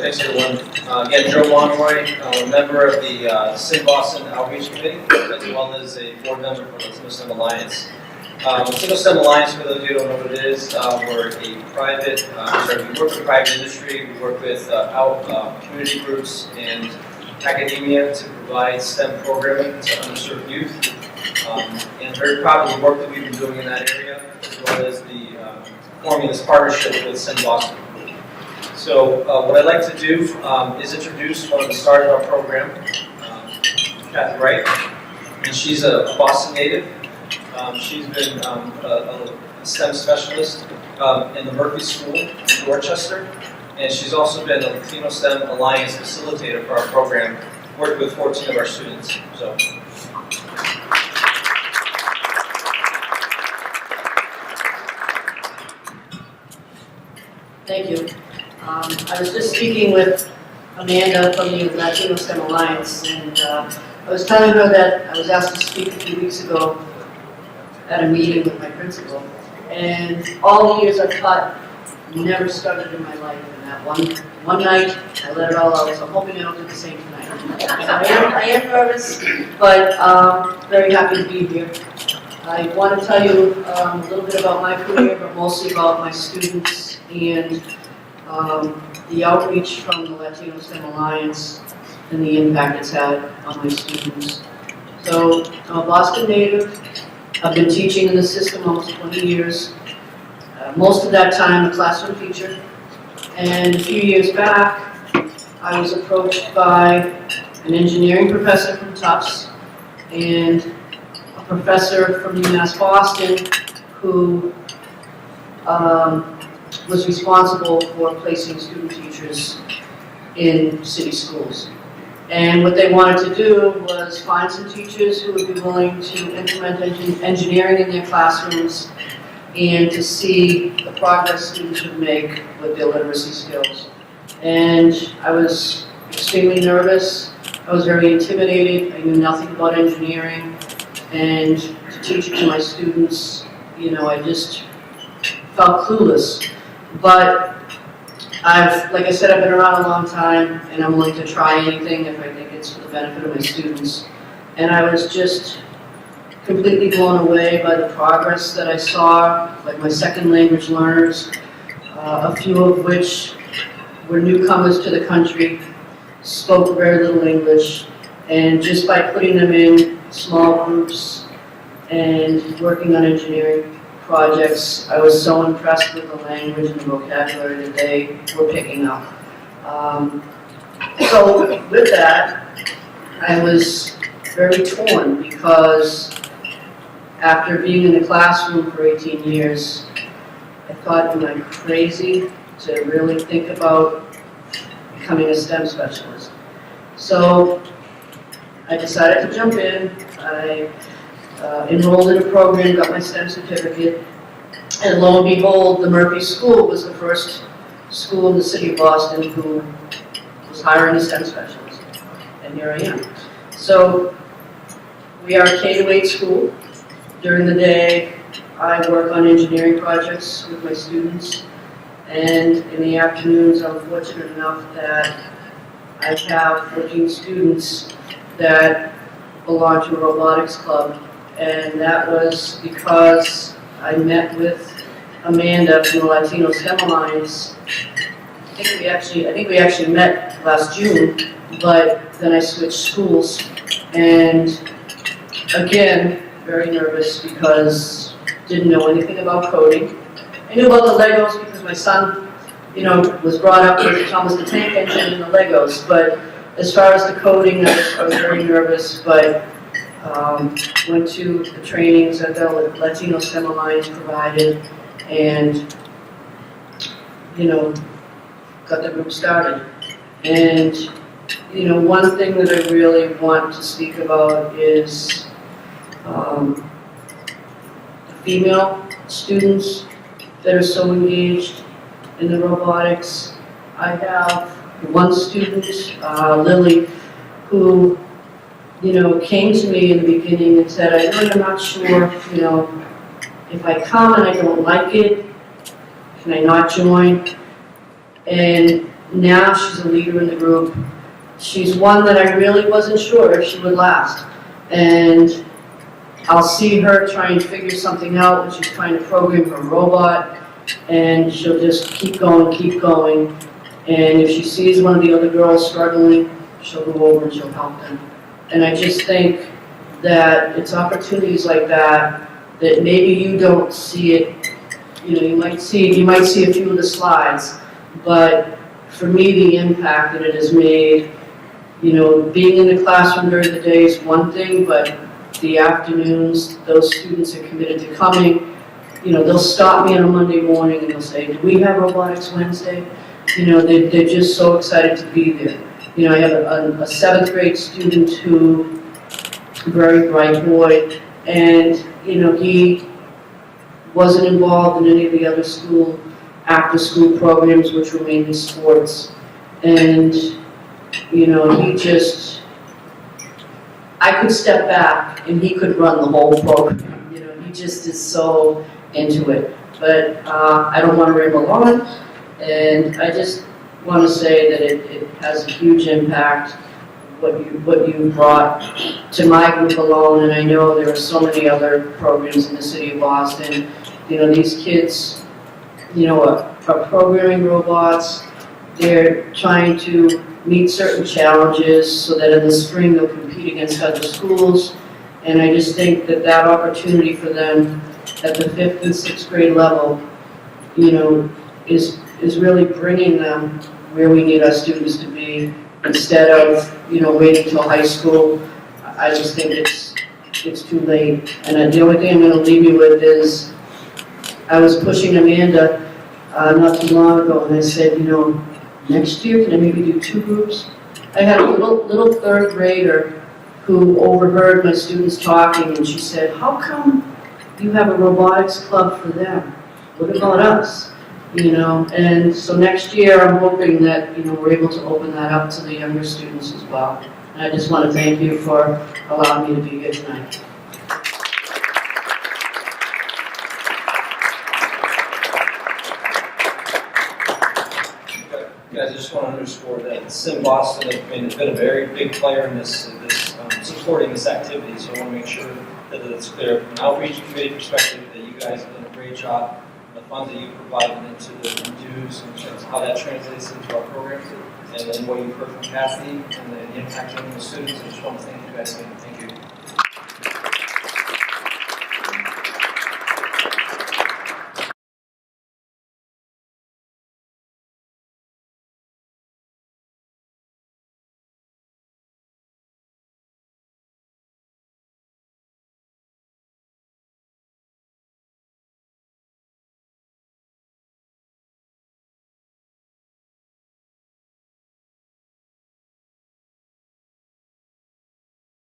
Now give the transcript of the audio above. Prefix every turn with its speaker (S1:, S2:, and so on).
S1: Thanks, everyone. Again, Joe Monroy, a member of the SIM Boston Outreach Committee, as well as a board member for the Latino STEM Alliance. Latino STEM Alliance, for those of you who don't know what it is, we're a private, we work with private industry, we work with community groups and academia to provide STEM programming to underserved youth. And very proud of the work that we've been doing in that area, as well as the forming this partnership with SIM Boston. So what I'd like to do is introduce one of the stars of our program, Kathy Wright, and she's a Boston native. She's been a STEM specialist in the Murphy School in Dorchester, and she's also been a Latino STEM Alliance facilitator for our program, worked with 14 of our students. So.
S2: Thank you. I was just speaking with Amanda from the Latino STEM Alliance, and I was telling her that I was asked to speak a few weeks ago at a meeting with my principal, and all the years I've taught never started in my life, and that one night I let it all out, so I'm hoping I don't do the same tonight. I am nervous, but very happy to be here. I want to tell you a little bit about my career, but mostly about my students and the outreach from the Latino STEM Alliance and the impact it's had on my students. So I'm a Boston native. I've been teaching in the system almost 20 years. Most of that time a classroom teacher. And a few years back, I was approached by an engineering professor from Tufts and a professor from UMass Boston who was responsible for placing student teachers in city schools. And what they wanted to do was find some teachers who would be willing to implement engineering in their classrooms and to see the progress students would make with their literacy skills. And I was extremely nervous. I was very intimidated. I knew nothing about engineering. And to teach it to my students, you know, I just felt clueless. But like I said, I've been around a long time, and I'm willing to try anything if I think it's for the benefit of my students. And I was just completely blown away by the progress that I saw, like my second language learners, a few of which were newcomers to the country, spoke very little English, and just by putting them in small groups and working on engineering projects, I was so impressed with the language and the vocabulary that they were picking up. So with that, I was very torn because after being in the classroom for 18 years, I thought, am I crazy to really think about becoming a STEM specialist? So I decided to jump in. I enrolled in a program, got my STEM certificate, and lo and behold, the Murphy School was the first school in the city of Boston who was hiring a STEM specialist, and here I am. So we are a K-8 school. During the day, I work on engineering projects with my students, and in the afternoons, I'm fortunate enough that I have 14 students that belong to a robotics club. And that was because I met with Amanda from the Latino STEM Alliance. I think we actually met last June, but then I switched schools. And again, very nervous because didn't know anything about coding. I knew about the Legos because my son, you know, was brought up with Thomas the Tank Engine and the Legos. But as far as the coding, I was very nervous. But went to the trainings that the Latino STEM Alliance provided, and you know, got the group started. And you know, one thing that I really want to speak about is the female students that are so engaged in the robotics. I have one student, Lily, who, you know, came to me in the beginning and said, I really am not sure, you know, if I come and I don't like it, can I not join? And now she's a leader in the group. She's one that I really wasn't sure if she would last. And I'll see her try and figure something out when she's trying to program her robot, and she'll just keep going. And if she sees one of the other girls struggling, she'll go over and she'll help them. And I just think that it's opportunities like that that maybe you don't see it. You know, you might see a few of the slides, but for me, the impact that it has made, you know, being in the classroom during the day is one thing, but the afternoons, those students are committed to coming. You know, they'll stop me on a Monday morning and they'll say, do we have robotics Wednesday? You know, they're just so excited to be there. You know, I have a 7th grade student who, a very bright boy, and, you know, he wasn't involved in any of the other after-school programs, which were mainly sports. And, you know, I could step back and he could run the whole program. You know, he just is so into it. But I don't want to ramble on, and I just want to say that it has a huge impact, what you brought to my group alone, and I know there are so many other programs in the city of Boston. You know, these kids, you know, are programming robots. They're trying to meet certain challenges so that in the spring they'll compete against other schools. And I just think that that opportunity for them at the 5th and 6th grade level, you know, is really bringing them where we need our students to be, instead of, you know, waiting till high school. I just think it's too late. And the only thing I'm going to leave you with is, I was pushing Amanda not too long ago, and I said, you know, next year, can I maybe do 2 groups? I had a little 3rd grader who overheard my students talking, and she said, how come you have a robotics club for them? What about us? You know, and so next year I'm hoping that, you know, we're able to open that up to the younger students as well. And I just want to thank you for allowing me to be here tonight.
S1: Guys, I just want to underscore that Sim Boston has been a very big player in this supporting this activity. So I want to make sure that it's clear from an outreach committee perspective that you guys have done a great job. The funds that you provided into the dues in terms of how that translates into our programs, and then what you've heard from Kathy and the impact on the students. I just want to thank you guys again. Thank you.